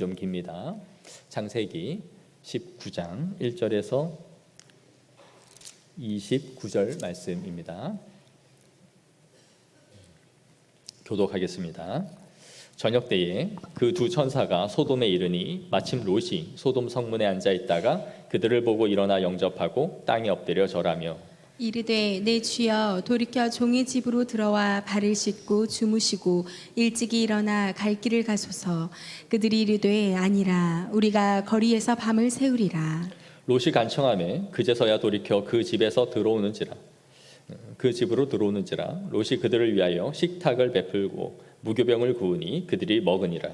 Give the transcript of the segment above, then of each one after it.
좀 깁니다. 창세기 19장 1절에서 29절 말씀입니다. 교독하겠습니다. 저녁 때에 그 두 천사가 소돔에 이르니 마침 롯이 소돔 성문에 앉아 있다가 그들을 보고 일어나 영접하고 땅에 엎드려 절하며 이르되 내 주여 돌이켜 종의 집으로 들어와 발을 씻고 주무시고 일찍이 일어나 갈 길을 가소서. 그들이 이르되 아니라 우리가 거리에서 밤을 새우리라. 롯이 간청하매 그제서야 돌이켜 그 집으로 들어오는지라 롯이 그들을 위하여 식탁을 베풀고 무교병을 구우니 그들이 먹으니라.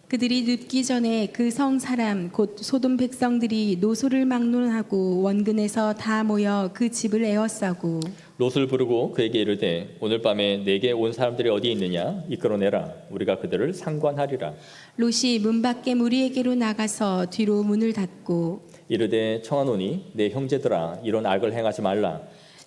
그들이 눕기 전에 그 성 사람 곧 소돔 백성들이 노소를 막론하고 원근에서 다 모여 그 집을 에워싸고 롯을 부르고 그에게 이르되 오늘 밤에 내게 온 사람들이 어디 있느냐 이끌어내라. 우리가 그들을 상관하리라. 롯이 문 밖에 무리에게로 나가서 뒤로 문을 닫고 이르되 청하노니 내 형제들아 이런 악을 행하지 말라.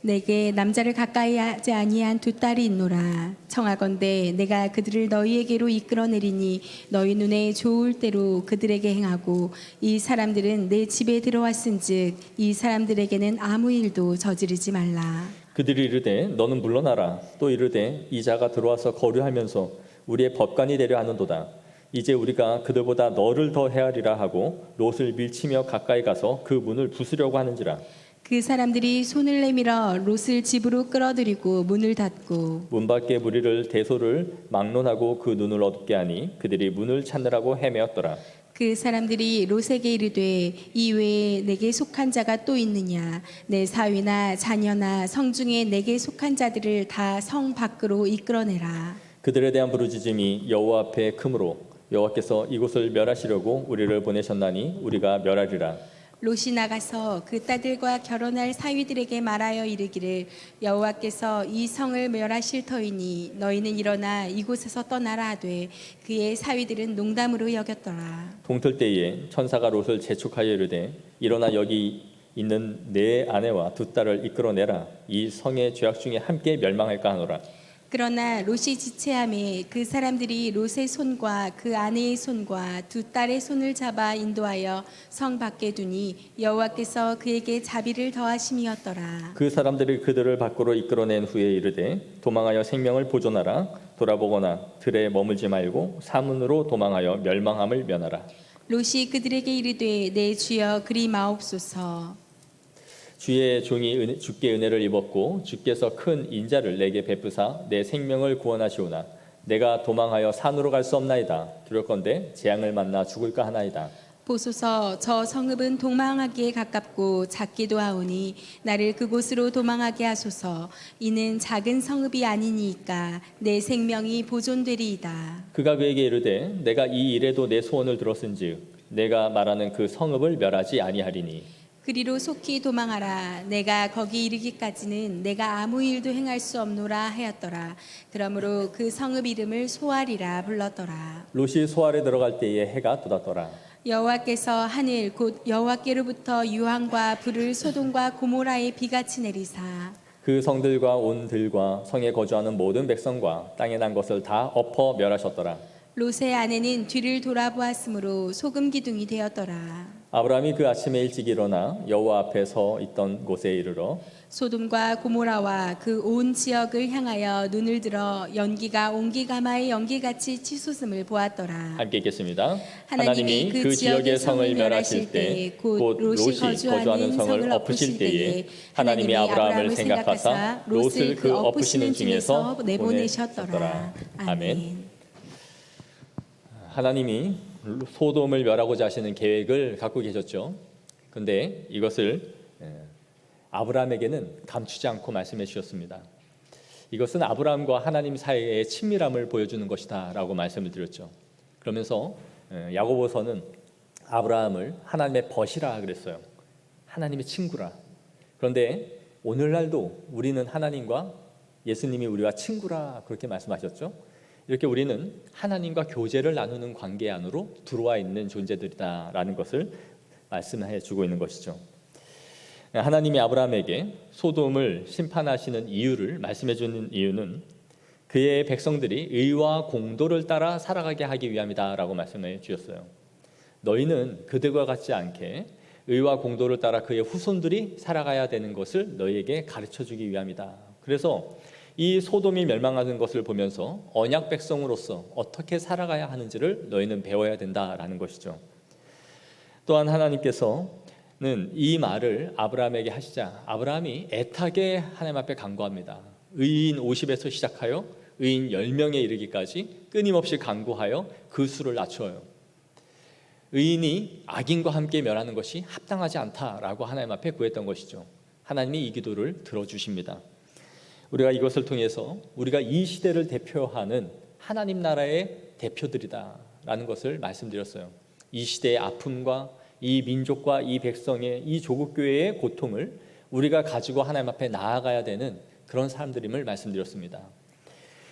내게 남자를 가까이 하지 아니한 두 딸이 있노라. 청하건대 내가 그들을 너희에게로 이끌어내리니 너희 눈에 좋을 대로 그들에게 행하고 이 사람들은 내 집에 들어왔은즉 이 사람들에게는 아무 일도 저지르지 말라. 그들이 이르되 너는 물러나라. 또 이르되 이 자가 들어와서 거류하면서 우리의 법관이 되려 하는도다. 이제 우리가 그들보다 너를 더 헤아리라 하고 롯을 밀치며 가까이 가서 그 문을 부수려고 하는지라. 그 사람들이 손을 내밀어 롯을 집으로 끌어들이고 문을 닫고 문 밖에 무리를 대소를 막론하고 그 눈을 어둡게 하니 그들이 문을 찾느라고 헤매었더라. 그 사람들이 롯에게 이르되 이 외에 내게 속한 자가 또 있느냐. 내 사위나 자녀나 성중에 내게 속한 자들을 다 성 밖으로 이끌어내라. 그들에 대한 부르짖음이 여호와 앞에 크므로 여호와께서 이곳을 멸하시려고 우리를 보내셨나니 우리가 멸하리라. 롯이 나가서 그 딸들과 결혼할 사위들에게 말하여 이르기를 여호와께서 이 성을 멸하실 터이니 너희는 일어나 이곳에서 떠나라 하되 그의 사위들은 농담으로 여겼더라. 동틀 때에 천사가 롯을 재촉하여 이르되 일어나 여기 있는 내 아내와 두 딸을 이끌어내라. 이 성의 죄악 중에 함께 멸망할까 하노라. 그러나 롯이 지체함에 그 사람들이 롯의 손과 그 아내의 손과 두 딸의 손을 잡아 인도하여 성 밖에 두니 여호와께서 그에게 자비를 더하심이었더라. 그 사람들이 그들을 밖으로 이끌어낸 후에 이르되 도망하여 생명을 보존하라. 돌아보거나 들에 머물지 말고 사문으로 도망하여 멸망함을 면하라. 롯이 그들에게 이르되 내 주여 그리 마옵소서. 주의 종이 주께 은혜를 입었고 주께서 큰 인자를 내게 베푸사 내 생명을 구원하시오나 내가 도망하여 산으로 갈 수 없나이다. 두렵건대 재앙을 만나 죽을까 하나이다. 보소서 저 성읍은 도망하기에 가깝고 작기도 하오니 나를 그곳으로 도망하게 하소서. 이는 작은 성읍이 아니니까 내 생명이 보존되리이다. 그가 그에게 이르되 내가 이 일에도 내 소원을 들었은즉 내가 말하는 그 성읍을 멸하지 아니하리니 그리로 속히 도망하라. 내가 거기 이르기까지는 내가 아무 일도 행할 수 없노라 하였더라. 그러므로 그 성읍 이름을 소알이라 불렀더라. 롯이 소알에 들어갈 때에 해가 돋았더라. 여호와께서 하늘 곧 여호와께로부터 유황과 불을 소돔과 고모라에 비같이 내리사 그 성들과 온 들과 성에 거주하는 모든 백성과 땅에 난 것을 다 엎어 멸하셨더라. 롯의 아내는 뒤를 돌아보았으므로 소금 기둥이 되었더라. 아브라함이 그 아침에 일찍 일어나 여호와 앞에 서 있던 곳에 이르러 소돔과 고모라와 그 온 지역을 향하여 눈을 들어 연기가 옹기가마의 연기같이 치솟음을 보았더라. 함께 읽겠습니다. 하나님이 그 지역의 성을 멸하실 때 곧 롯이 거주하는 성을 엎으실 때에 하나님이 아브라함을 생각하사 롯을 그 엎으시는 중에서 내보내셨더라. 아멘. 하나님이 소돔을 멸하고자 하시는 계획을 갖고 계셨죠. 그런데 이것을 아브라함에게는 감추지 않고 말씀해 주셨습니다. 이것은 아브라함과 하나님 사이의 친밀함을 보여주는 것이다 라고 말씀을 드렸죠. 그러면서 야고보서는 아브라함을 하나님의 벗이라 그랬어요. 하나님의 친구라. 그런데 오늘날도 우리는 하나님과 예수님이 우리와 친구라 그렇게 말씀하셨죠. 이렇게 우리는 하나님과 교제를 나누는 관계 안으로 들어와 있는 존재들이다라는 것을 말씀해 주고 있는 것이죠. 하나님이 아브라함에게 소돔을 심판하시는 이유를 말씀해 주는 이유는 그의 백성들이 의와 공도를 따라 살아가게 하기 위함이다라고 말씀해 주셨어요. 너희는 그들과 같지 않게 의와 공도를 따라 그의 후손들이 살아가야 되는 것을 너희에게 가르쳐주기 위함이다. 그래서 이 소돔이 멸망하는 것을 보면서 언약 백성으로서 어떻게 살아가야 하는지를 너희는 배워야 된다라는 것이죠. 또한 하나님께서는 이 말을 아브라함에게 하시자 아브라함이 애타게 하나님 앞에 간구합니다. 의인 50에서 시작하여 의인 10명에 이르기까지 끊임없이 간구하여 그 수를 낮춰요. 의인이 악인과 함께 멸하는 것이 합당하지 않다라고 하나님 앞에 구했던 것이죠. 하나님이 이 기도를 들어주십니다. 우리가 이것을 통해서 우리가 이 시대를 대표하는 하나님 나라의 대표들이다라는 것을 말씀드렸어요. 이 시대의 아픔과 이 민족과 이 백성의 이 조국 교회의 고통을 우리가 가지고 하나님 앞에 나아가야 되는 그런 사람들임을 말씀드렸습니다.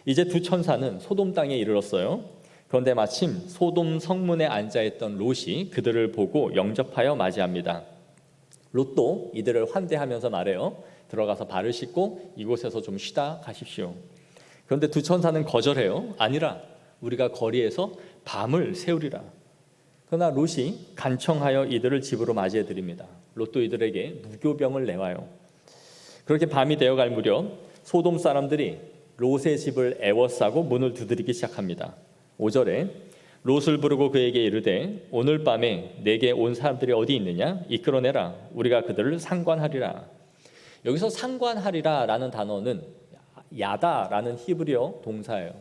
이제 두 천사는 소돔 땅에 이르렀어요. 그런데 마침 소돔 성문에 앉아있던 롯이 그들을 보고 영접하여 맞이합니다. 롯도 이들을 환대하면서 말해요. 들어가서 발을 씻고 이곳에서 좀 쉬다 가십시오. 그런데 두 천사는 거절해요. 아니라 우리가 거리에서 밤을 새우리라. 그러나 롯이 간청하여 이들을 집으로 맞이해 드립니다. 롯도 이들에게 무교병을 내와요. 그렇게 밤이 되어갈 무렵 소돔 사람들이 롯의 집을 애워싸고 문을 두드리기 시작합니다. 5절에 롯을 부르고 그에게 이르되 오늘 밤에 내게 온 사람들이 어디 있느냐 이끌어내라 우리가 그들을 상관하리라. 여기서 상관하리라라는 단어는 야다라는 히브리어 동사예요.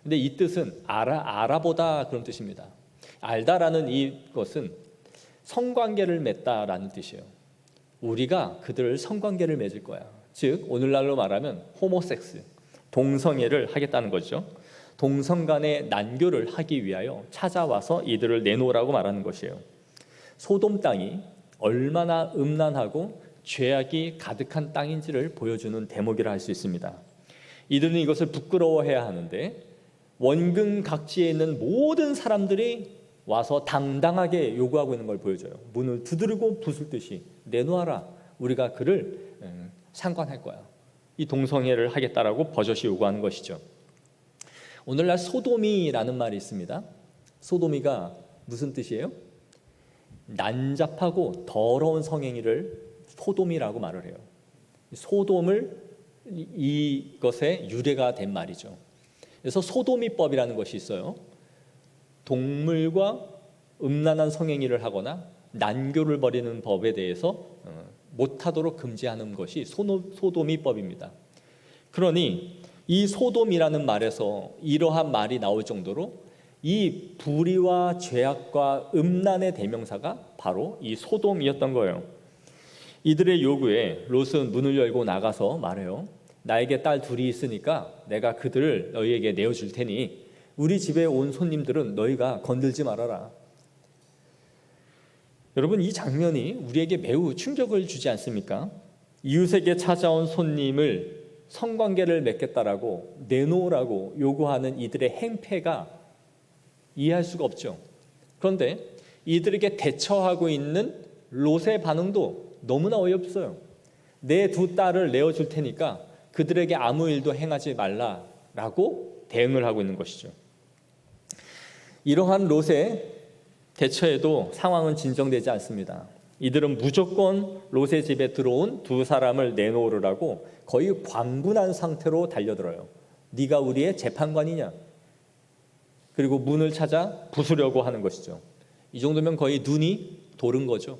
근데 이 뜻은 알아보다 그런 뜻입니다. 알다라는 이것은 성관계를 맺다라는 뜻이에요. 우리가 그들을 성관계를 맺을 거야. 즉 오늘날로 말하면 호모섹스, 동성애를 하겠다는 거죠. 동성 간의 난교를 하기 위하여 찾아와서 이들을 내놓으라고 말하는 것이에요. 소돔 땅이 얼마나 음란하고 죄악이 가득한 땅인지를 보여주는 대목이라 할 수 있습니다. 이들은 이것을 부끄러워해야 하는데 원근 각지에 있는 모든 사람들이 와서 당당하게 요구하고 있는 걸 보여줘요. 문을 두드리고 부술듯이 내놓아라. 우리가 그를 상관할 거야. 이 동성애를 하겠다라고 버젓이 요구하는 것이죠. 오늘날 소돔이라는 말이 있습니다. 소돔이가 무슨 뜻이에요? 난잡하고 더러운 성행위를 소돔이라고 말을 해요. 소돔을 이것의 유래가 된 말이죠. 그래서 소돔이법이라는 것이 있어요. 동물과 음란한 성행위를 하거나 난교를 벌이는 법에 대해서 못하도록 금지하는 것이 소돔이법입니다. 그러니 이 소돔이라는 말에서 이러한 말이 나올 정도로 이 불의와 죄악과 음란의 대명사가 바로 이 소돔이었던 거예요. 이들의 요구에 롯은 문을 열고 나가서 말해요. 나에게 딸 둘이 있으니까 내가 그들을 너희에게 내어줄 테니 우리 집에 온 손님들은 너희가 건들지 말아라. 여러분 이 장면이 우리에게 매우 충격을 주지 않습니까? 이웃에게 찾아온 손님을 성관계를 맺겠다라고 내놓으라고 요구하는 이들의 행패가 이해할 수가 없죠. 그런데 이들에게 대처하고 있는 롯의 반응도 너무나 어이없어요. 내 두 딸을 내어줄 테니까 그들에게 아무 일도 행하지 말라라고 대응을 하고 있는 것이죠. 이러한 롯의 대처에도 상황은 진정되지 않습니다. 이들은 무조건 롯의 집에 들어온 두 사람을 내놓으라고 거의 광분한 상태로 달려들어요. 네가 우리의 재판관이냐? 그리고 문을 찾아 부수려고 하는 것이죠. 이 정도면 거의 눈이 도른 거죠.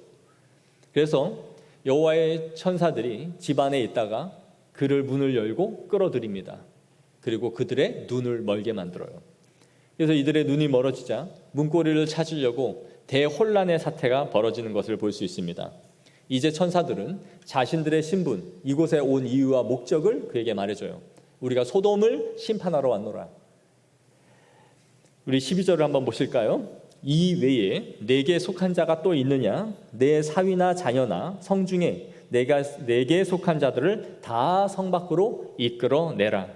그래서 여호와의 천사들이 집 안에 있다가 그를 문을 열고 끌어들입니다. 그리고 그들의 눈을 멀게 만들어요. 그래서 이들의 눈이 멀어지자 문고리를 찾으려고 대혼란의 사태가 벌어지는 것을 볼 수 있습니다. 이제 천사들은 자신들의 신분, 이곳에 온 이유와 목적을 그에게 말해줘요. 우리가 소돔을 심판하러 왔노라. 우리 12절을 한번 보실까요? 이 외에 내게 속한 자가 또 있느냐? 내 사위나 자녀나 성중에 내게 속한 자들을 다 성 밖으로 이끌어내라.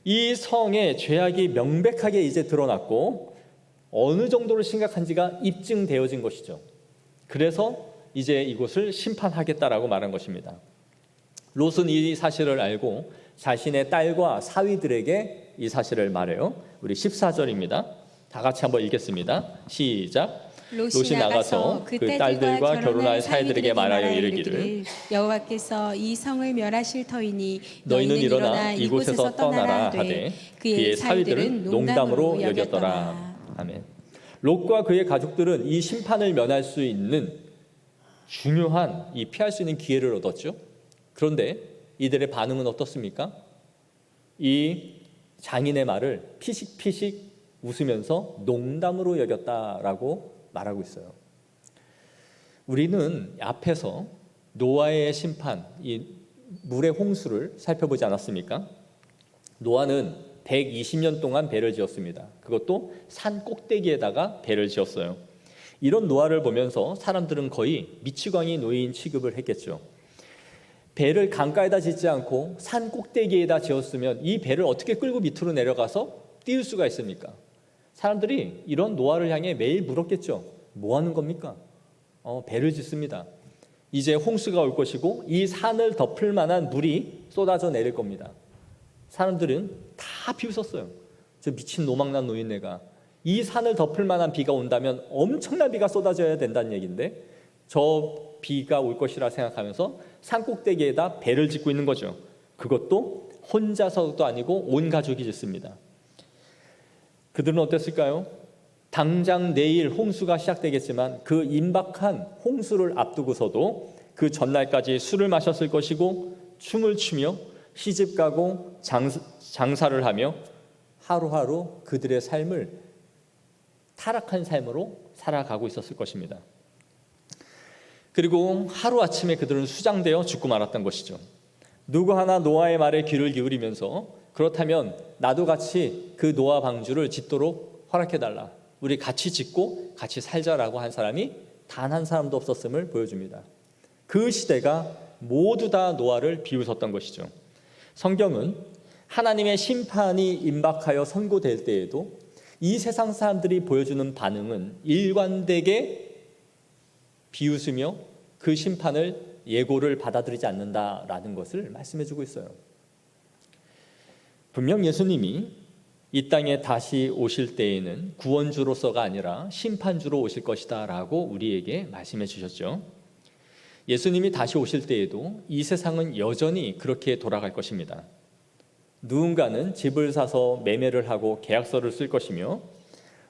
이 성의 죄악이 명백하게 이제 드러났고 어느 정도로 심각한지가 입증되어진 것이죠. 그래서 이제 이곳을 심판하겠다라고 말한 것입니다. 롯은 이 사실을 알고 자신의 딸과 사위들에게 이 사실을 말해요. 우리 14절입니다. 다 같이 한번 읽겠습니다. 시작. 롯이 나가서 그 딸들과 결혼할 사이들에게 말하여 이르기를 여호와께서 이 성을 멸하실 터이니 너희는 일어나 이곳에서 떠나라 하되 그의 사위들은 농담으로 여겼더라. 아멘. 롯과 그의 가족들은 이 심판을 면할 수 있는 중요한 이 피할 수 있는 기회를 얻었죠. 그런데 이들의 반응은 어떻습니까? 이 장인의 말을 피식피식 웃으면서 농담으로 여겼다라고 말하고 있어요. 우리는 앞에서 노아의 심판, 이 물의 홍수를 살펴보지 않았습니까? 노아는 120년 동안 배를 지었습니다. 그것도 산 꼭대기에다가 배를 지었어요. 이런 노아를 보면서 사람들은 거의 미치광이 노인 취급을 했겠죠. 배를 강가에다 짓지 않고 산 꼭대기에다 지었으면 이 배를 어떻게 끌고 밑으로 내려가서 띄울 수가 있습니까? 사람들이 이런 노아를 향해 매일 물었겠죠. 뭐 하는 겁니까? 배를 짓습니다. 이제 홍수가 올 것이고 이 산을 덮을 만한 물이 쏟아져 내릴 겁니다. 사람들은 다 비웃었어요. 저 미친 노망난 노인네가 이 산을 덮을 만한 비가 온다면 엄청난 비가 쏟아져야 된다는 얘기인데 저 비가 올 것이라 생각하면서 산 꼭대기에다 배를 짓고 있는 거죠. 그것도 혼자서도 아니고 온 가족이 짓습니다. 그들은 어땠을까요? 당장 내일 홍수가 시작되겠지만 그 임박한 홍수를 앞두고서도 그 전날까지 술을 마셨을 것이고 춤을 추며 시집가고 장사를 하며 하루하루 그들의 삶을 타락한 삶으로 살아가고 있었을 것입니다. 그리고 하루아침에 그들은 수장되어 죽고 말았던 것이죠. 누구 하나 노아의 말에 귀를 기울이면서 그렇다면 나도 같이 그 노아 방주를 짓도록 허락해달라. 우리 같이 짓고 같이 살자라고 한 사람이 단 한 사람도 없었음을 보여줍니다. 그 시대가 모두 다 노아를 비웃었던 것이죠. 성경은 하나님의 심판이 임박하여 선고될 때에도 이 세상 사람들이 보여주는 반응은 일관되게 비웃으며 그 심판을 예고를 받아들이지 않는다라는 것을 말씀해주고 있어요. 분명 예수님이 이 땅에 다시 오실 때에는 구원주로서가 아니라 심판주로 오실 것이다 라고 우리에게 말씀해 주셨죠. 예수님이 다시 오실 때에도 이 세상은 여전히 그렇게 돌아갈 것입니다. 누군가는 집을 사서 매매를 하고 계약서를 쓸 것이며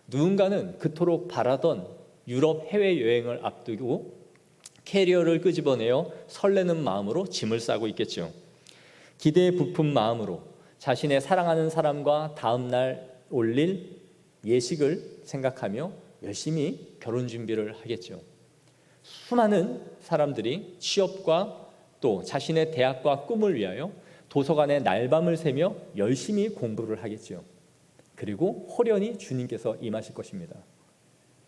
누군가는 그토록 바라던 유럽 해외여행을 앞두고 캐리어를 끄집어내어 설레는 마음으로 짐을 싸고 있겠죠. 기대에 부푼 마음으로 자신의 사랑하는 사람과 다음 날 올릴 예식을 생각하며 열심히 결혼 준비를 하겠죠. 수많은 사람들이 취업과 또 자신의 대학과 꿈을 위하여 도서관에 날밤을 새며 열심히 공부를 하겠죠. 그리고 호련히 주님께서 임하실 것입니다.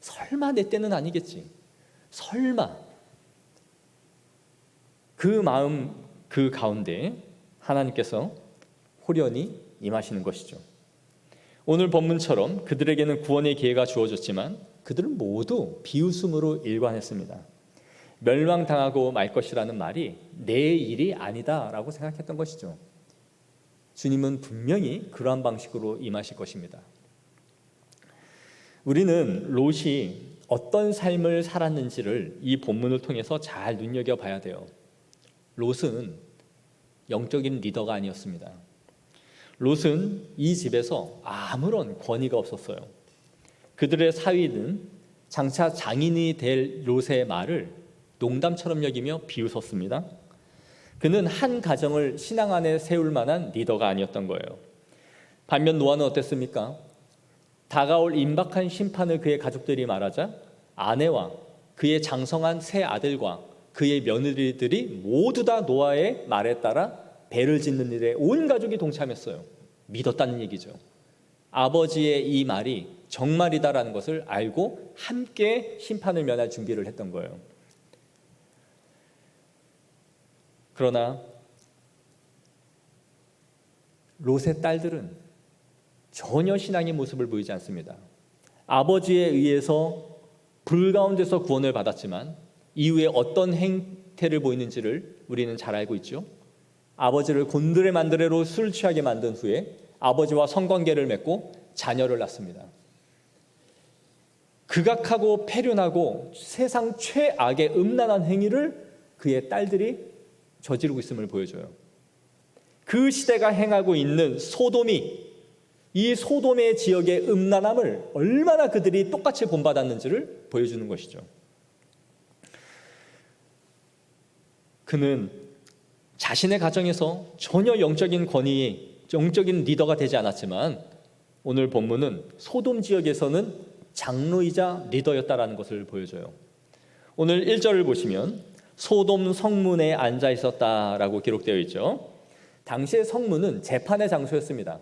설마 내 때는 아니겠지. 설마. 그 마음 그 가운데 하나님께서 호련히 임하시는 것이죠. 오늘 본문처럼 그들에게는 구원의 기회가 주어졌지만 그들은 모두 비웃음으로 일관했습니다. 멸망당하고 말 것이라는 말이 내 일이 아니다라고 생각했던 것이죠. 주님은 분명히 그러한 방식으로 임하실 것입니다. 우리는 롯이 어떤 삶을 살았는지를 이 본문을 통해서 잘 눈여겨봐야 돼요. 롯은 영적인 리더가 아니었습니다. 롯은 이 집에서 아무런 권위가 없었어요. 그들의 사위는 장차 장인이 될 롯의 말을 농담처럼 여기며 비웃었습니다. 그는 한 가정을 신앙 안에 세울 만한 리더가 아니었던 거예요. 반면 노아는 어땠습니까? 다가올 임박한 심판을 그의 가족들이 말하자 아내와 그의 장성한 세 아들과 그의 며느리들이 모두 다 노아의 말에 따라 배를 짓는 일에 온 가족이 동참했어요. 믿었다는 얘기죠. 아버지의 이 말이 정말이다라는 것을 알고 함께 심판을 면할 준비를 했던 거예요. 그러나 롯의 딸들은 전혀 신앙의 모습을 보이지 않습니다. 아버지에 의해서 불 가운데서 구원을 받았지만 이후에 어떤 행태를 보이는지를 우리는 잘 알고 있죠. 아버지를 곤드레 만드레로 술 취하게 만든 후에 아버지와 성관계를 맺고 자녀를 낳습니다. 극악하고 패륜하고 세상 최악의 음란한 행위를 그의 딸들이 저지르고 있음을 보여줘요. 그 시대가 행하고 있는 소돔이, 이 소돔의 지역의 음란함을 얼마나 그들이 똑같이 본받았는지를 보여주는 것이죠. 그는 자신의 가정에서 전혀 영적인 권위, 영적인 리더가 되지 않았지만 오늘 본문은 소돔 지역에서는 장로이자 리더였다라는 것을 보여줘요. 오늘 1절을 보시면 소돔 성문에 앉아 있었다라고 기록되어 있죠. 당시의 성문은 재판의 장소였습니다.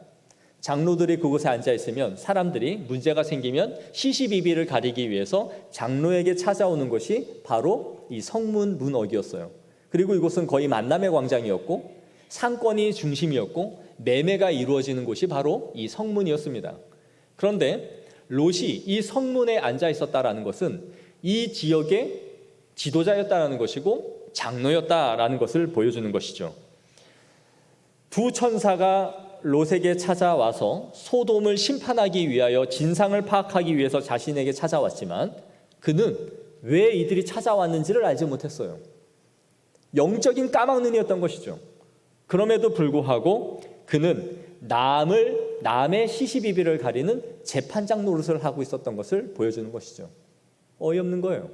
장로들이 그곳에 앉아 있으면 사람들이 문제가 생기면 시시비비를 가리기 위해서 장로에게 찾아오는 것이 바로 이 성문 문어기였어요. 그리고 이곳은 거의 만남의 광장이었고 상권이 중심이었고 매매가 이루어지는 곳이 바로 이 성문이었습니다. 그런데 롯이 이 성문에 앉아 있었다라는 것은 이 지역의 지도자였다라는 것이고 장로였다라는 것을 보여주는 것이죠. 두 천사가 롯에게 찾아와서 소돔을 심판하기 위하여 진상을 파악하기 위해서 자신에게 찾아왔지만 그는 왜 이들이 찾아왔는지를 알지 못했어요. 영적인 까막눈이었던 것이죠. 그럼에도 불구하고 그는 남의 시시비비를 가리는 재판장 노릇을 하고 있었던 것을 보여주는 것이죠. 어이없는 거예요.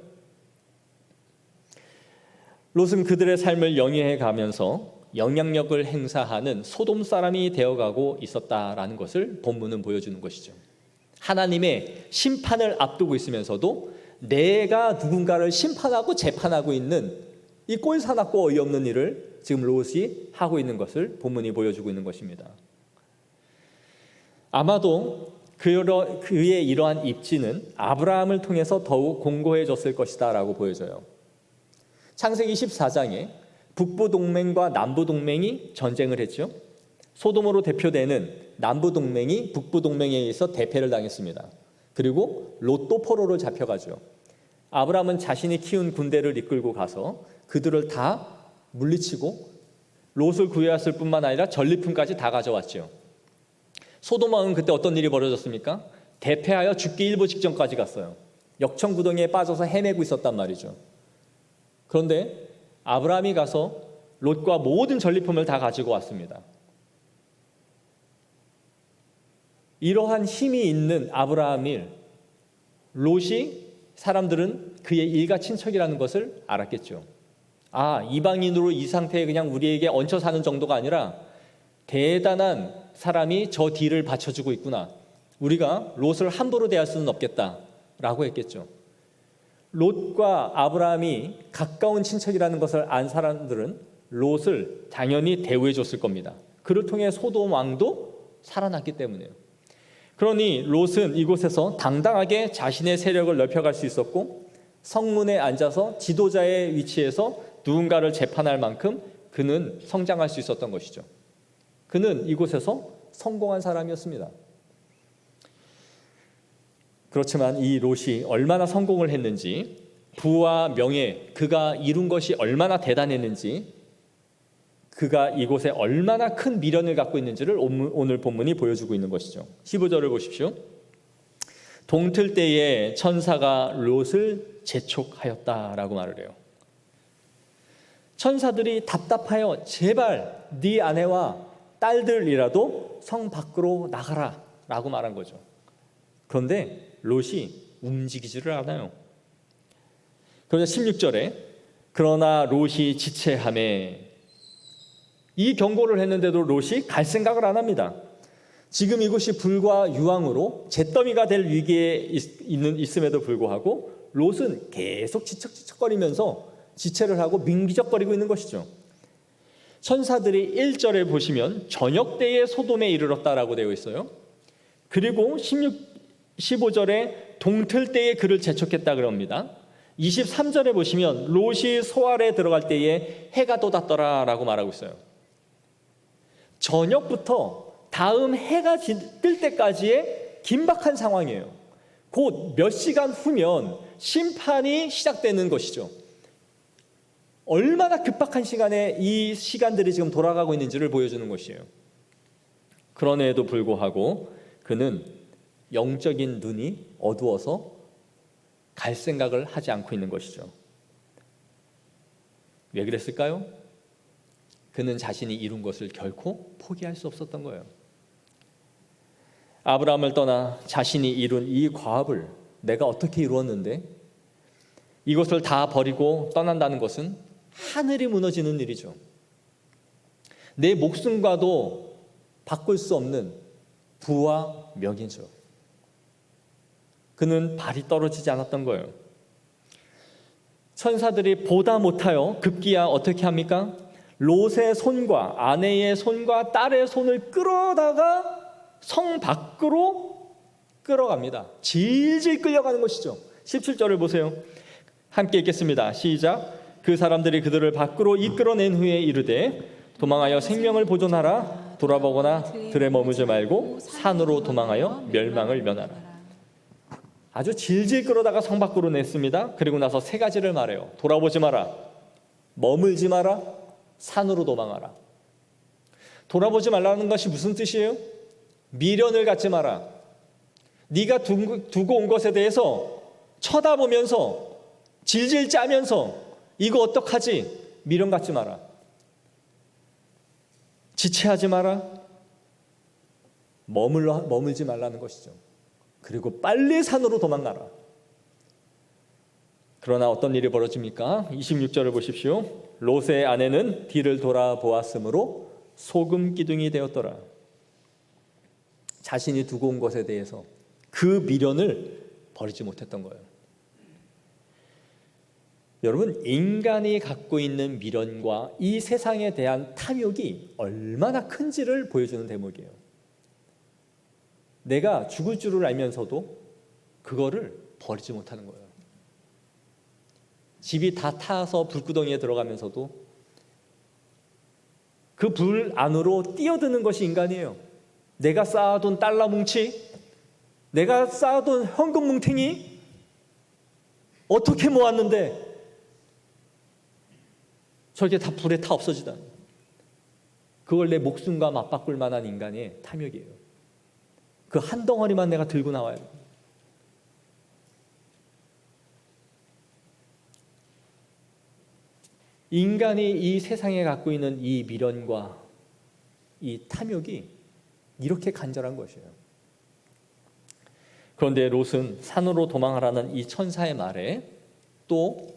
롯은 그들의 삶을 영위해 가면서 영향력을 행사하는 소돔 사람이 되어가고 있었다라는 것을 본문은 보여주는 것이죠. 하나님의 심판을 앞두고 있으면서도 내가 누군가를 심판하고 재판하고 있는 이 꼴사납고 어이없는 일을 지금 롯이 하고 있는 것을 본문이 보여주고 있는 것입니다. 아마도 그의 이러한 입지는 아브라함을 통해서 더욱 공고해졌을 것이다 라고 보여져요. 창세기 14장에 북부 동맹과 남부 동맹이 전쟁을 했죠. 소돔으로 대표되는 남부 동맹이 북부 동맹에 의해서 대패를 당했습니다. 그리고 롯도 포로로 잡혀가죠. 아브라함은 자신이 키운 군대를 이끌고 가서 그들을 다 물리치고 롯을 구해왔을 뿐만 아니라 전리품까지 다 가져왔죠. 소돔왕은 그때 어떤 일이 벌어졌습니까? 대패하여 죽기 일보 직전까지 갔어요. 역청구덩이에 빠져서 헤매고 있었단 말이죠. 그런데 아브라함이 가서 롯과 모든 전리품을 다 가지고 왔습니다. 이러한 힘이 있는 아브라함을 롯이 사람들은 그의 일가 친척이라는 것을 알았겠죠. 이방인으로 이 상태에 그냥 우리에게 얹혀 사는 정도가 아니라 대단한 사람이 저 뒤를 받쳐주고 있구나. 우리가 롯을 함부로 대할 수는 없겠다라고 했겠죠. 롯과 아브라함이 가까운 친척이라는 것을 안 사람들은 롯을 당연히 대우해 줬을 겁니다. 그를 통해 소돔 왕도 살아났기 때문에요. 그러니 롯은 이곳에서 당당하게 자신의 세력을 넓혀갈 수 있었고 성문에 앉아서 지도자의 위치에서 누군가를 재판할 만큼 그는 성장할 수 있었던 것이죠. 그는 이곳에서 성공한 사람이었습니다. 그렇지만 이 롯이 얼마나 성공을 했는지, 부와 명예, 그가 이룬 것이 얼마나 대단했는지, 그가 이곳에 얼마나 큰 미련을 갖고 있는지를 오늘 본문이 보여주고 있는 것이죠. 15절을 보십시오. 동틀 때에 천사가 롯을 재촉하였다라고 말을 해요. 천사들이 답답하여 제발 네 아내와 딸들이라도 성 밖으로 나가라 라고 말한 거죠. 그런데 롯이 움직이지를 않아요. 그러자 16절에 그러나 롯이 지체하매, 이 경고를 했는데도 롯이 갈 생각을 안 합니다. 지금 이곳이 불과 유황으로 잿더미가 될 위기에 있음에도 불구하고 롯은 계속 지척지척거리면서 지체를 하고 민기적거리고 있는 것이죠. 천사들이 1절에 보시면 저녁 때에 소돔에 이르렀다라고 되어 있어요. 그리고 15절에 동틀 때에 그를 재촉했다 그럽니다. 23절에 보시면 롯이 소알에 들어갈 때에 해가 돋았더라라고 말하고 있어요. 저녁부터 다음 해가 뜰 때까지의 긴박한 상황이에요. 곧 몇 시간 후면 심판이 시작되는 것이죠. 얼마나 급박한 시간에 이 시간들이 지금 돌아가고 있는지를 보여주는 것이에요. 그럼에도 불구하고 그는 영적인 눈이 어두워서 갈 생각을 하지 않고 있는 것이죠. 왜 그랬을까요? 그는 자신이 이룬 것을 결코 포기할 수 없었던 거예요. 아브라함을 떠나 자신이 이룬 이 과업을 내가 어떻게 이루었는데 이것을 다 버리고 떠난다는 것은 하늘이 무너지는 일이죠. 내 목숨과도 바꿀 수 없는 부와 명예죠. 그는 발이 떨어지지 않았던 거예요. 천사들이 보다 못하여 급기야 어떻게 합니까? 롯의 손과 아내의 손과 딸의 손을 끌어다가 성 밖으로 끌어갑니다. 질질 끌려가는 것이죠. 17절을 보세요. 함께 읽겠습니다. 시작. 그 사람들이 그들을 밖으로 이끌어낸 후에 이르되 도망하여 생명을 보존하라. 돌아보거나 들에 머무지 말고 산으로 도망하여 멸망을 면하라. 아주 질질 끌어다가 성 밖으로 냈습니다. 그리고 나서 세 가지를 말해요. 돌아보지 마라, 머물지 마라, 산으로 도망하라. 돌아보지 말라는 것이 무슨 뜻이에요? 미련을 갖지 마라. 네가 두고 온 것에 대해서 쳐다보면서 질질 짜면서 이거 어떡하지? 미련 갖지 마라. 지체하지 마라. 머물지 말라는 것이죠. 그리고 빨리 산으로 도망가라. 그러나 어떤 일이 벌어집니까? 26절을 보십시오. 롯의 아내는 뒤를 돌아보았으므로 소금 기둥이 되었더라. 자신이 두고 온 것에 대해서 그 미련을 버리지 못했던 거예요. 여러분, 인간이 갖고 있는 미련과 이 세상에 대한 탐욕이 얼마나 큰지를 보여주는 대목이에요. 내가 죽을 줄을 알면서도 그거를 버리지 못하는 거예요. 집이 다 타서 불구덩이에 들어가면서도 그 불 안으로 뛰어드는 것이 인간이에요. 내가 쌓아둔 달러 뭉치, 내가 쌓아둔 현금 뭉탱이 어떻게 모았는데 저게 다 불에 타 없어지다. 그걸 내 목숨과 맞바꿀 만한 인간의 탐욕이에요. 그 한 덩어리만 내가 들고 나와야 돼요. 인간이 이 세상에 갖고 있는 이 미련과 이 탐욕이 이렇게 간절한 것이에요. 그런데 롯은 산으로 도망하라는 이 천사의 말에 또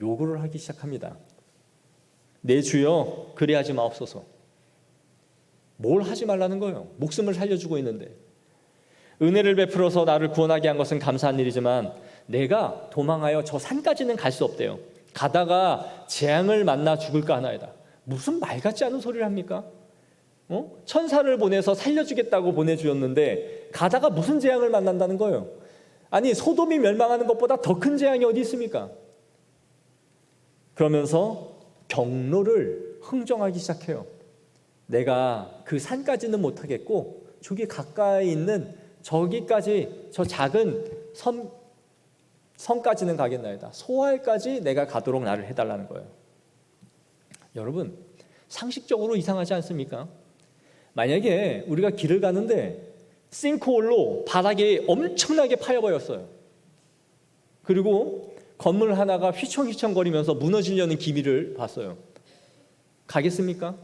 요구를 하기 시작합니다. 내 주여, 그리하지 마옵소서. 뭘 하지 말라는 거예요? 목숨을 살려주고 있는데. 은혜를 베풀어서 나를 구원하게 한 것은 감사한 일이지만 내가 도망하여 저 산까지는 갈 수 없대요. 가다가 재앙을 만나 죽을까 하나이다. 무슨 말 같지 않은 소리를 합니까? 천사를 보내서 살려주겠다고 보내주었는데 가다가 무슨 재앙을 만난다는 거예요? 아니, 소돔이 멸망하는 것보다 더 큰 재앙이 어디 있습니까? 그러면서 경로를 흥정하기 시작해요. 내가 그 산까지는 못하겠고 저기 가까이 있는 저기까지, 저 작은 섬까지는 가겠나이다. 소알까지 내가 가도록 나를 해달라는 거예요. 여러분, 상식적으로 이상하지 않습니까? 만약에 우리가 길을 가는데 싱크홀로 바닥이 엄청나게 파여버렸어요. 그리고 건물 하나가 휘청휘청거리면서 무너지려는 기미를 봤어요. 가겠습니까?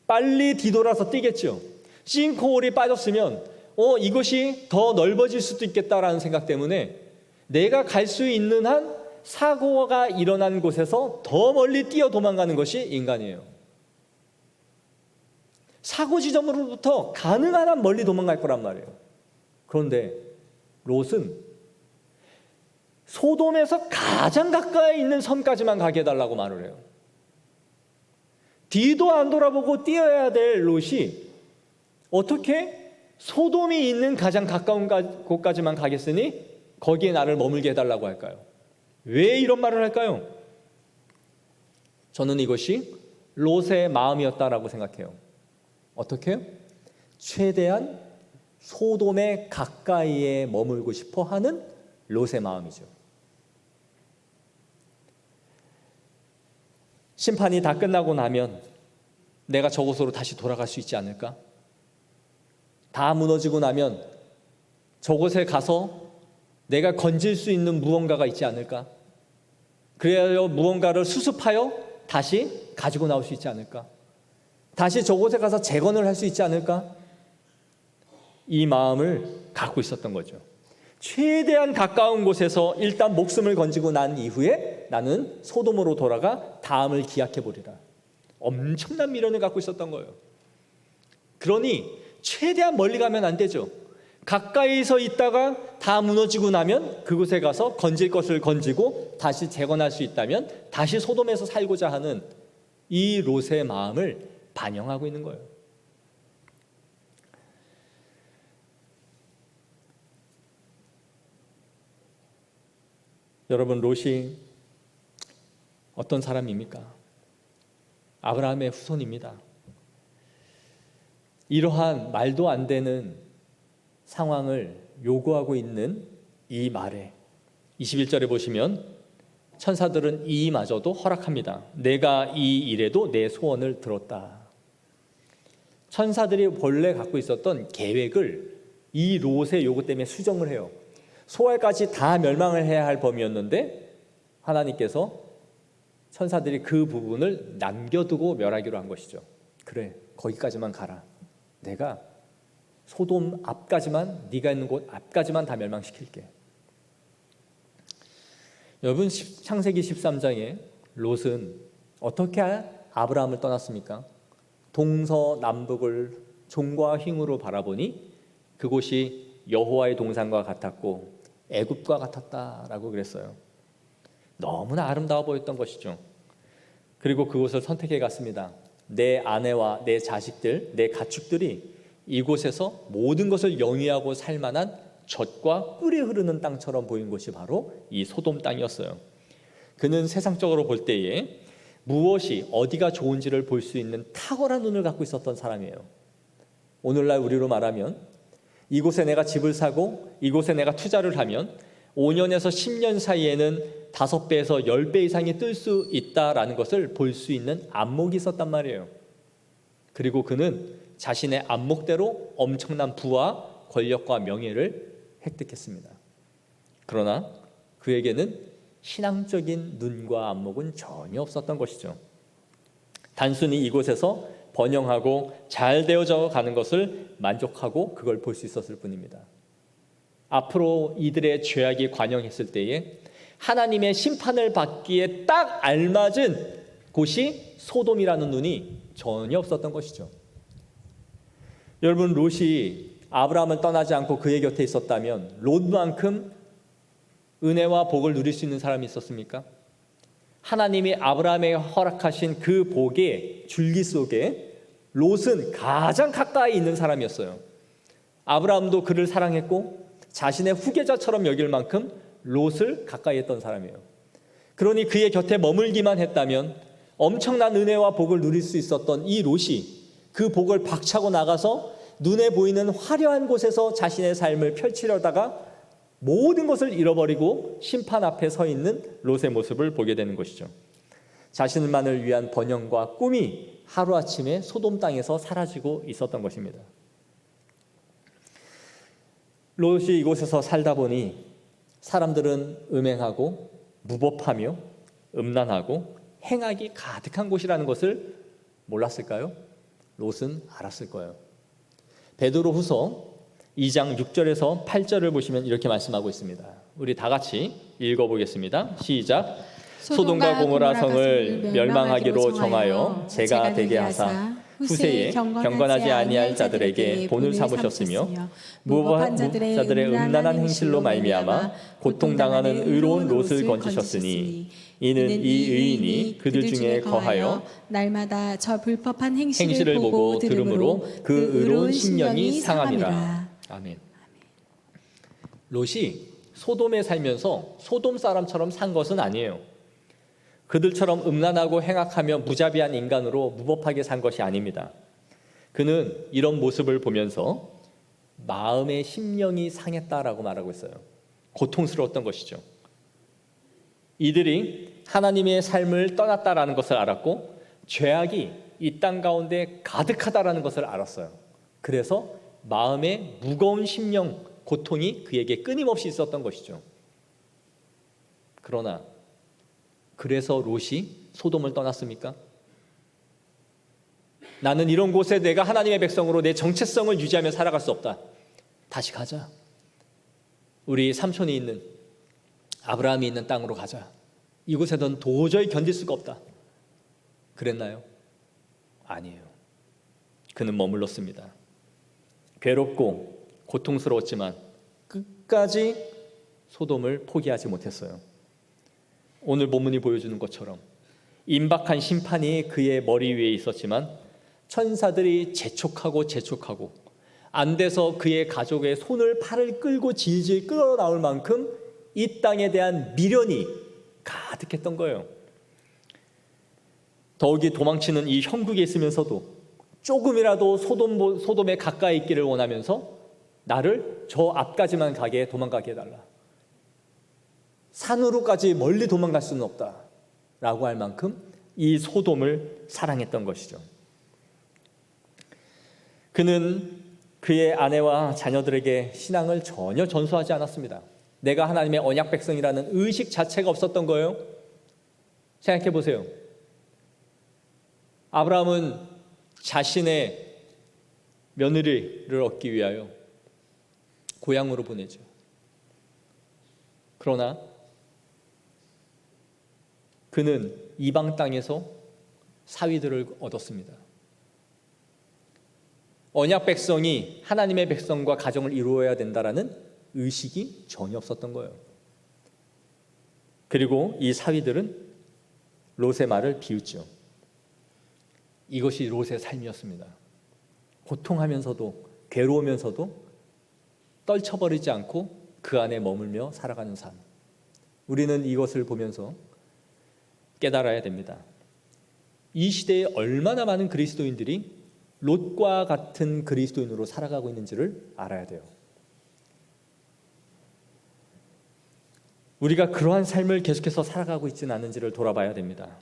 빨리 뒤돌아서 뛰겠죠. 싱크홀이 빠졌으면 이것이 더 넓어질 수도 있겠다라는 생각 때문에 내가 갈 수 있는 한 사고가 일어난 곳에서 더 멀리 뛰어 도망가는 것이 인간이에요. 사고 지점으로부터 가능한 한 멀리 도망갈 거란 말이에요. 그런데 롯은 소돔에서 가장 가까이 있는 섬까지만 가게 해달라고 말을 해요. 뒤도 안 돌아보고 뛰어야 될 롯이 어떻게 소돔이 있는 가장 가까운 곳까지만 가겠으니 거기에 나를 머물게 해달라고 할까요? 왜 이런 말을 할까요? 저는 이것이 롯의 마음이었다라고 생각해요. 어떻게? 최대한 소돔에 가까이에 머물고 싶어 하는 롯의 마음이죠. 심판이 다 끝나고 나면 내가 저곳으로 다시 돌아갈 수 있지 않을까? 다 무너지고 나면 저곳에 가서 내가 건질 수 있는 무언가가 있지 않을까? 그래야 무언가를 수습하여 다시 가지고 나올 수 있지 않을까? 다시 저곳에 가서 재건을 할 수 있지 않을까? 이 마음을 갖고 있었던 거죠. 최대한 가까운 곳에서 일단 목숨을 건지고 난 이후에 나는 소돔으로 돌아가 다음을 기약해 보리라. 엄청난 미련을 갖고 있었던 거예요. 그러니 최대한 멀리 가면 안 되죠. 가까이서 있다가 다 무너지고 나면 그곳에 가서 건질 것을 건지고 다시 재건할 수 있다면 다시 소돔에서 살고자 하는 이 롯의 마음을 반영하고 있는 거예요. 여러분, 롯이 어떤 사람입니까? 아브라함의 후손입니다. 이러한 말도 안 되는 상황을 요구하고 있는 이 말에 21절에 보시면 천사들은 이마저도 허락합니다. 내가 이 일에도 내 소원을 들었다. 천사들이 본래 갖고 있었던 계획을 이 롯의 요구 때문에 수정을 해요. 소알까지 다 멸망을 해야 할 범위였는데 하나님께서 천사들이 그 부분을 남겨두고 멸하기로 한 것이죠. 그래, 거기까지만 가라. 내가 소돔 앞까지만, 네가 있는 곳 앞까지만 다 멸망시킬게. 여러분, 창세기 13장에 롯은 어떻게 아브라함을 떠났습니까? 동서남북을 종과 홭으로 바라보니 그곳이 여호와의 동산과 같았고 애굽과 같았다라고 그랬어요. 너무나 아름다워 보였던 것이죠. 그리고 그곳을 선택해 갔습니다. 내 아내와 내 자식들, 내 가축들이 이곳에서 모든 것을 영위하고 살 만한 젖과 꿀이 흐르는 땅처럼 보인 곳이 바로 이 소돔 땅이었어요. 그는 세상적으로 볼 때에 무엇이 어디가 좋은지를 볼 수 있는 탁월한 눈을 갖고 있었던 사람이에요. 오늘날 우리로 말하면 이곳에 내가 집을 사고 이곳에 내가 투자를 하면 5년에서 10년 사이에는 5배에서 10배 이상이 뜰 수 있다라는 것을 볼 수 있는 안목이 있었단 말이에요. 그리고 그는 자신의 안목대로 엄청난 부와 권력과 명예를 획득했습니다. 그러나 그에게는 신앙적인 눈과 안목은 전혀 없었던 것이죠. 단순히 이곳에서 번영하고 잘 되어져 가는 것을 만족하고 그걸 볼 수 있었을 뿐입니다. 앞으로 이들의 죄악이 관영했을 때에 하나님의 심판을 받기에 딱 알맞은 곳이 소돔이라는 눈이 전혀 없었던 것이죠. 여러분, 롯이 아브라함을 떠나지 않고 그의 곁에 있었다면 롯만큼 은혜와 복을 누릴 수 있는 사람이 있었습니까? 하나님이 아브라함에게 허락하신 그 복의 줄기 속에 롯은 가장 가까이 있는 사람이었어요. 아브라함도 그를 사랑했고 자신의 후계자처럼 여길 만큼 롯을 가까이 했던 사람이에요. 그러니 그의 곁에 머물기만 했다면 엄청난 은혜와 복을 누릴 수 있었던 이 롯이 그 복을 박차고 나가서 눈에 보이는 화려한 곳에서 자신의 삶을 펼치려다가 모든 것을 잃어버리고 심판 앞에 서 있는 롯의 모습을 보게 되는 것이죠. 자신만을 위한 번영과 꿈이 하루아침에 소돔 땅에서 사라지고 있었던 것입니다. 롯이 이곳에서 살다 보니 사람들은 음행하고 무법하며 음란하고 행악이 가득한 곳이라는 것을 몰랐을까요? 롯은 알았을 거예요. 베드로후서 2장 6절에서 8절을 보시면 이렇게 말씀하고 있습니다. 우리 다 같이 읽어보겠습니다. 시작. 소돔과 고모라 성을 멸망하기로 정하여 제가 되게 하사 후세에 경건하지 아니할 자들에게 본을 삼으셨으며 무법한 자들의 음란한 행실로 말미암아 고통당하는 의로운 롯을 건지셨으니 이는 이 의인이 그들 중에 거하여 날마다 저 불법한 행실을 행실을 보고 들음으로 그 의로운 심령이 상함이라. 상함이라. 아멘. 롯이 소돔에 살면서 소돔 사람처럼 산 것은 아니에요. 그들처럼 음란하고 행악하며 무자비한 인간으로 무법하게 산 것이 아닙니다. 그는 이런 모습을 보면서 마음의 심령이 상했다라고 말하고 있어요. 고통스러웠던 것이죠. 이들이 하나님의 삶을 떠났다라는 것을 알았고 죄악이 이 땅 가운데 가득하다라는 것을 알았어요. 그래서 마음에 무거운 심령, 고통이 그에게 끊임없이 있었던 것이죠. 그러나 그래서 롯이 소돔을 떠났습니까? 나는 이런 곳에 내가 하나님의 백성으로 내 정체성을 유지하며 살아갈 수 없다. 다시 가자. 우리 삼촌이 있는, 아브라함이 있는 땅으로 가자. 이곳에는 도저히 견딜 수가 없다. 그랬나요? 아니에요. 그는 머물렀습니다. 괴롭고 고통스러웠지만 끝까지 소돔을 포기하지 못했어요. 오늘 본문이 보여주는 것처럼 임박한 심판이 그의 머리 위에 있었지만 천사들이 재촉하고 안 돼서 그의 가족의 손을 팔을 끌고 질질 끌어나올 만큼 이 땅에 대한 미련이 가득했던 거예요. 더욱이 도망치는 이 형국에 있으면서도 조금이라도 소돔에 가까이 있기를 원하면서 나를 저 앞까지만 도망가게 해달라. 산으로까지 멀리 도망갈 수는 없다 라고 할 만큼 이 소돔을 사랑했던 것이죠. 그는 그의 아내와 자녀들에게 신앙을 전혀 전수하지 않았습니다. 내가 하나님의 언약 백성이라는 의식 자체가 없었던 거예요. 생각해 보세요. 아브라함은 자신의 며느리를 얻기 위하여 고향으로 보내죠. 그러나 그는 이방 땅에서 사위들을 얻었습니다. 언약 백성이 하나님의 백성과 가정을 이루어야 된다라는 의식이 전혀 없었던 거예요. 그리고 이 사위들은 롯의 말을 비웃죠. 이것이 롯의 삶이었습니다. 고통하면서도 괴로우면서도 떨쳐버리지 않고 그 안에 머물며 살아가는 삶. 우리는 이것을 보면서 깨달아야 됩니다. 이 시대에 얼마나 많은 그리스도인들이 롯과 같은 그리스도인으로 살아가고 있는지를 알아야 돼요. 우리가 그러한 삶을 계속해서 살아가고 있지는 않은지를 돌아봐야 됩니다.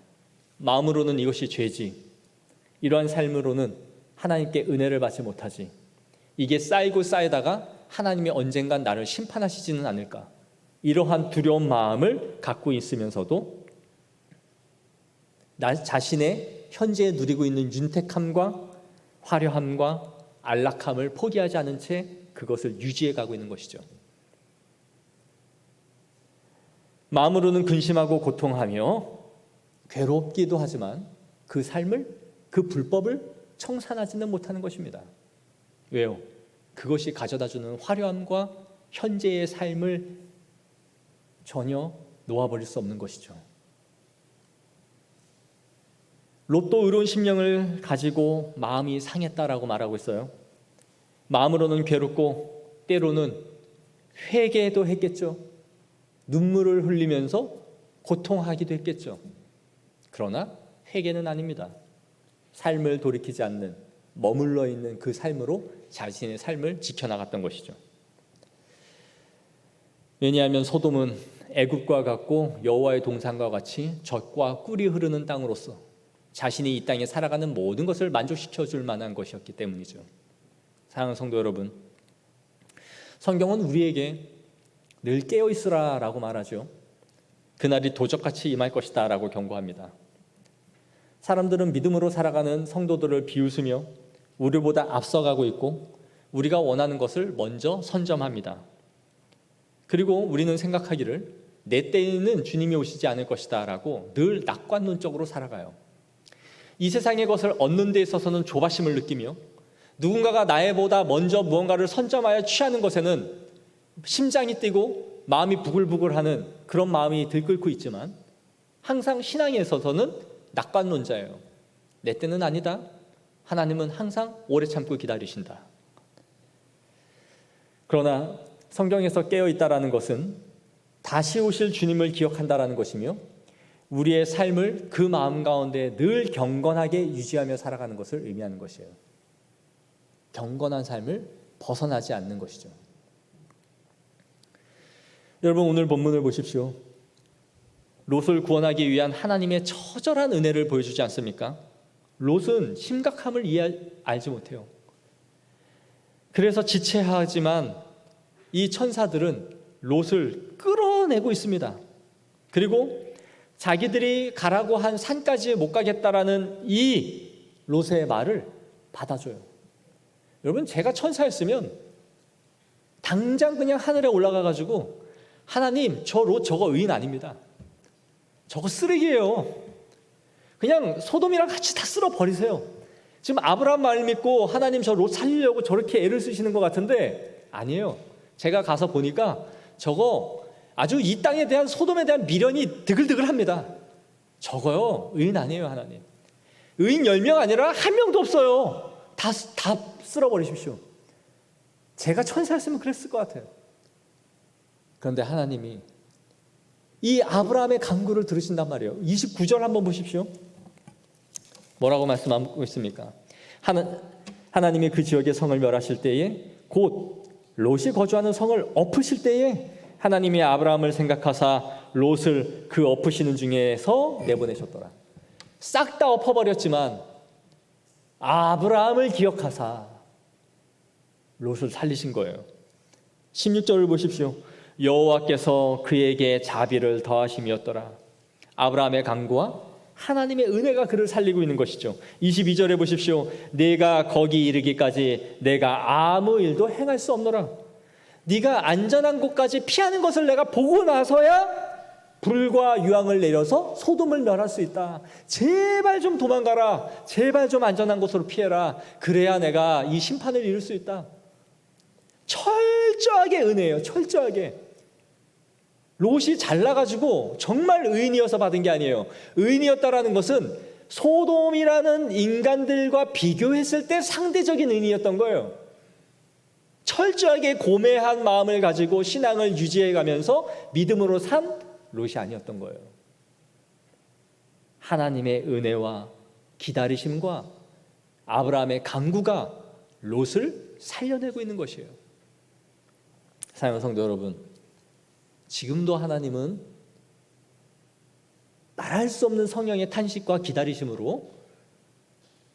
마음으로는 이것이 죄지, 이러한 삶으로는 하나님께 은혜를 받지 못하지, 이게 쌓이고 쌓이다가 하나님이 언젠간 나를 심판하시지는 않을까, 이러한 두려운 마음을 갖고 있으면서도 나 자신의 현재 누리고 있는 윤택함과 화려함과 안락함을 포기하지 않은 채 그것을 유지해 가고 있는 것이죠. 마음으로는 근심하고 고통하며 괴롭기도 하지만 그 삶을, 그 불법을 청산하지는 못하는 것입니다. 왜요? 그것이 가져다주는 화려함과 현재의 삶을 전혀 놓아버릴 수 없는 것이죠. 롯도 의로운 심령을 가지고 마음이 상했다라고 말하고 있어요. 마음으로는 괴롭고 때로는 회개도 했겠죠. 눈물을 흘리면서 고통하기도 했겠죠. 그러나 회개는 아닙니다. 삶을 돌이키지 않는, 머물러 있는 그 삶으로 자신의 삶을 지켜나갔던 것이죠. 왜냐하면 소돔은 애굽과 같고 여호와의 동산과 같이 젖과 꿀이 흐르는 땅으로서 자신이 이 땅에 살아가는 모든 것을 만족시켜 줄 만한 것이었기 때문이죠. 사랑하는 성도 여러분, 성경은 우리에게 늘 깨어 있으라라고 말하죠. 그날이 도적같이 임할 것이다라고 경고합니다. 사람들은 믿음으로 살아가는 성도들을 비웃으며 우리보다 앞서가고 있고 우리가 원하는 것을 먼저 선점합니다. 그리고 우리는 생각하기를 내 때에는 주님이 오시지 않을 것이다 라고 늘 낙관론적으로 살아가요. 이 세상의 것을 얻는 데 있어서는 조바심을 느끼며 누군가가 나보다 먼저 무언가를 선점하여 취하는 것에는 심장이 뛰고 마음이 부글부글하는 그런 마음이 들끓고 있지만 항상 신앙에 있어서는 낙관론자예요. 내 때는 아니다. 하나님은 항상 오래 참고 기다리신다. 그러나 성경에서 깨어있다라는 것은 다시 오실 주님을 기억한다라는 것이며 우리의 삶을 그 마음 가운데 늘 경건하게 유지하며 살아가는 것을 의미하는 것이에요. 경건한 삶을 벗어나지 않는 것이죠. 여러분, 오늘 본문을 보십시오. 롯을 구원하기 위한 하나님의 처절한 은혜를 보여주지 않습니까? 롯은 심각함을 알지 못해요. 그래서 지체하지만 이 천사들은 롯을 끌어내고 있습니다. 그리고 자기들이 가라고 한 산까지 못 가겠다라는 이 롯의 말을 받아줘요. 여러분, 제가 천사였으면 당장 그냥 하늘에 올라가가지고 하나님, 저 롯 저거 의인 아닙니다. 저거 쓰레기예요. 그냥 소돔이랑 같이 다 쓸어버리세요. 지금 아브라함 말 믿고 하나님 저 롯 살리려고 저렇게 애를 쓰시는 것 같은데 아니에요. 제가 가서 보니까 저거 아주 이 땅에 대한 소돔에 대한 미련이 드글드글합니다. 저거요 의인 아니에요. 하나님 의인 10명 아니라 한 명도 없어요. 다 쓸어버리십시오. 제가 천사였으면 그랬을 것 같아요. 그런데 하나님이 이 아브라함의 간구를 들으신단 말이에요. 29절 한번 보십시오. 뭐라고 말씀하고 있습니까? 하나님이 그 지역의 성을 멸하실 때에 곧 롯이 거주하는 성을 엎으실 때에 하나님이 아브라함을 생각하사 롯을 그 엎으시는 중에서 내보내셨더라. 싹 다 엎어버렸지만 아브라함을 기억하사 롯을 살리신 거예요. 16절을 보십시오. 여호와께서 그에게 자비를 더하심이었더라. 아브라함의 간구와 하나님의 은혜가 그를 살리고 있는 것이죠. 22절에 보십시오. 내가 거기 이르기까지 내가 아무 일도 행할 수 없노라. 네가 안전한 곳까지 피하는 것을 내가 보고 나서야 불과 유황을 내려서 소돔을 멸할 수 있다. 제발 좀 도망가라. 제발 좀 안전한 곳으로 피해라. 그래야 내가 이 심판을 이룰 수 있다. 철저하게 은혜예요. 철저하게. 롯이 잘나가지고 정말 의인이어서 받은 게 아니에요. 의인이었다라는 것은 소돔이라는 인간들과 비교했을 때 상대적인 의인이었던 거예요. 철저하게 고매한 마음을 가지고 신앙을 유지해가면서 믿음으로 산 롯이 아니었던 거예요. 하나님의 은혜와 기다리심과 아브라함의 간구가 롯을 살려내고 있는 것이에요. 사랑하는 성도 여러분, 지금도 하나님은 말할 수 없는 성령의 탄식과 기다리심으로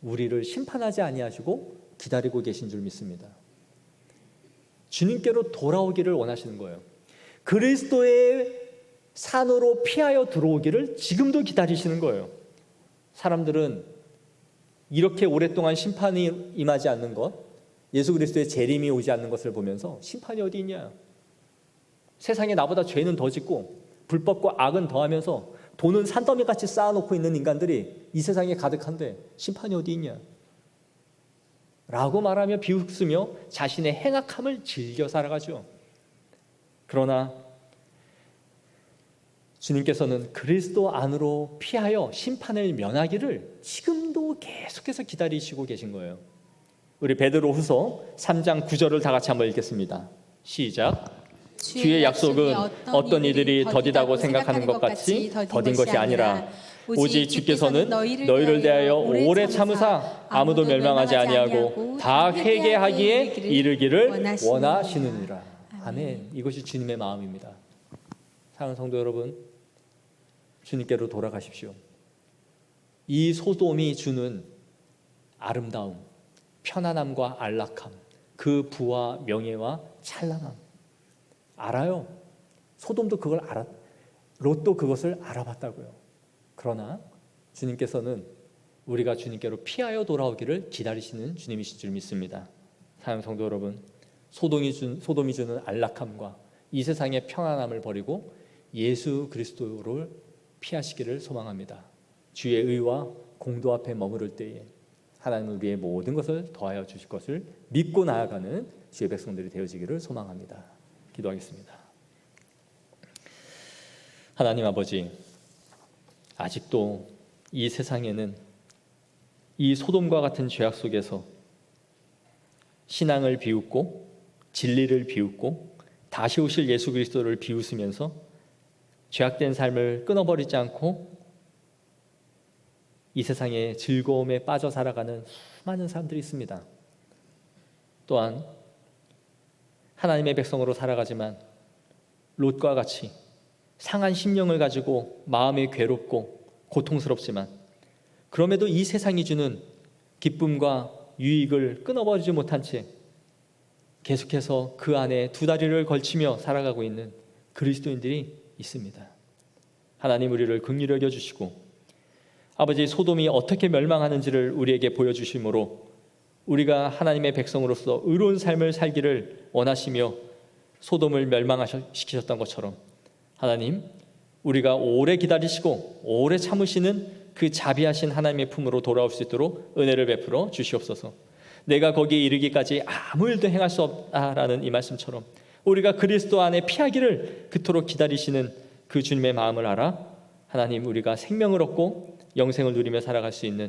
우리를 심판하지 아니하시고 기다리고 계신 줄 믿습니다. 주님께로 돌아오기를 원하시는 거예요. 그리스도의 산으로 피하여 들어오기를 지금도 기다리시는 거예요. 사람들은 이렇게 오랫동안 심판이 임하지 않는 것, 예수 그리스도의 재림이 오지 않는 것을 보면서 심판이 어디 있냐? 세상에 나보다 죄는 더 짓고 불법과 악은 더하면서 돈은 산더미같이 쌓아놓고 있는 인간들이 이 세상에 가득한데 심판이 어디 있냐? 라고 말하며 비웃으며 자신의 행악함을 즐겨 살아가죠. 그러나 주님께서는 그리스도 안으로 피하여 심판을 면하기를 지금도 계속해서 기다리시고 계신 거예요. 우리 베드로후서 3장 9절을 다 같이 한번 읽겠습니다. 시작. 주의 약속은 어떤 이들이 더디다고 생각하는 것 같이 더딘 것이 아니라 오직 주께서는 너희를 대하여 오래 참으사 아무도 멸망하지 아니하고 다 회개하기에 이르기를 원하시느니라. 아멘. 이것이 주님의 마음입니다. 사랑하는 성도 여러분, 주님께로 돌아가십시오. 이 소돔이 주는 아름다움, 편안함과 안락함, 그 부와 명예와 찬란함 알아요. 소돔도 그걸 롯도 그것을 알아봤다고요. 그러나 주님께서는 우리가 주님께로 피하여 돌아오기를 기다리시는 주님이신 줄 믿습니다. 사랑하는 성도 여러분, 소돔이 주는 안락함과 이 세상의 평안함을 버리고 예수 그리스도를 피하시기를 소망합니다. 주의 의와 공도 앞에 머무를 때에 하나님은 우리의 모든 것을 더하여 주실 것을 믿고 나아가는 주의 백성들이 되어지기를 소망합니다. 기도하겠습니다. 하나님 아버지, 아직도 이 세상에는 이 소돔과 같은 죄악 속에서 신앙을 비웃고 진리를 비웃고 다시 오실 예수 그리스도를 비웃으면서 죄악된 삶을 끊어버리지 않고 이 세상의 즐거움에 빠져 살아가는 수많은 사람들이 있습니다. 또한 하나님의 백성으로 살아가지만 롯과 같이 상한 심령을 가지고 마음이 괴롭고 고통스럽지만 그럼에도 이 세상이 주는 기쁨과 유익을 끊어버리지 못한 채 계속해서 그 안에 두 다리를 걸치며 살아가고 있는 그리스도인들이 있습니다. 하나님 우리를 긍휼히 여겨주시고 아버지 소돔이 어떻게 멸망하는지를 우리에게 보여주심으로 우리가 하나님의 백성으로서 의로운 삶을 살기를 원하시며 소돔을 멸망시키셨던 것처럼 하나님 우리가 오래 기다리시고 오래 참으시는 그 자비하신 하나님의 품으로 돌아올 수 있도록 은혜를 베풀어 주시옵소서. 내가 거기에 이르기까지 아무 일도 행할 수 없다라는 이 말씀처럼 우리가 그리스도 안에 피하기를 그토록 기다리시는 그 주님의 마음을 알아 하나님 우리가 생명을 얻고 영생을 누리며 살아갈 수 있는